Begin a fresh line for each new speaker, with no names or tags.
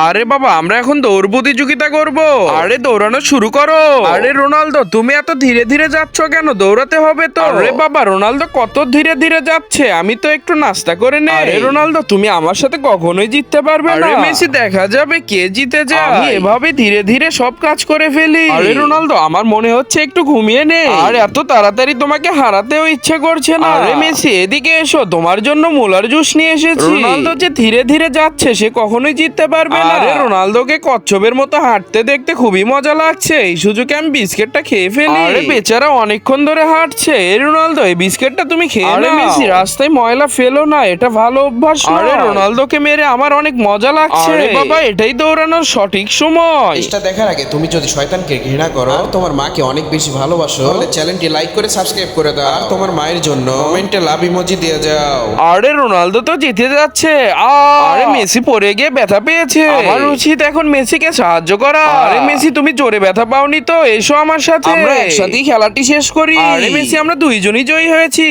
আরে বাবা, আমরা এখন দৌড় প্রতিযোগিতা করব। আরে দৌড়ানো শুরু করো। আরে রোনালদো, তুমি এত ধীরে ধীরে যাচ্ছ কেন? দৌড়াতে হবে তো। আরে বাবা, রোনালদো কত ধীরে ধীরে যাচ্ছে, আমি তো একটু নাস্তা করে নেই। আরে রোনালদো, তুমি আমার সাথে কখনোই জিততে পারবে না। আরে মেসি, দেখা যাবে কে জিতে যায়। আমি এভাবে ধীরে ধীরে সব কাজ করে ফেলি। আরে রোনালদো, আমার মনে হচ্ছে একটু ঘুমিয়ে নে। আর এত তাড়াতাড়ি তোমাকে হারাতেও ইচ্ছে করছে না। আরে মেসি, এদিকে এসো, তোমার জন্য মুলার জুস নিয়ে এসেছি। রোনালদো যে ধীরে ধীরে যাচ্ছে, সে কখনোই জিততে পারবে না। আরে রোনালদোকে কচ্ছপের মতো হাঁটতে দেখতে খুবই মজা লাগছে। এই সুযোগে আমি বিস্কিটটা খেয়ে ফেলি। আরে বেচারা অনেকক্ষণ ধরে হাঁটছে। এই রোনালদো, এই বিস্কিটটা তুমি খেয়ে নাও। আরে মেসি, রাস্তায় ময়লা ফেলো না, এটা ভালো অভ্যাস নয়। আরে রোনালদোকে মেরে আমার অনেক মজা লাগছে। আরে বাবা, এটাই দৌড়ানোর সঠিক সময়।
চেষ্টা দেখার আগে তুমি যদি শয়তানকে ঘৃণা করো আর তোমার মাকে অনেক বেশি ভালোবাসো, তাহলে চ্যানেলটি লাইক করে সাবস্ক্রাইব করে দাও আর তোমার মায়ের জন্য কমেন্টে লাভ ইমোজি দিয়ে যাও।
আরে রোনালদো তো জিতে যাচ্ছে। আরে মেসি পড়ে গিয়ে ব্যথা পেয়েছে। আমার উচিত এখন মেসিকে সাহায্য করা। আরে মেসি, তুমি জোরে ব্যথা পাওনি তো? এসো আমার সাথে, আমরা একসাথেই খেলাটি শেষ করি। আরে মেসি, আমরা দুইজনই জয়ী হয়েছি।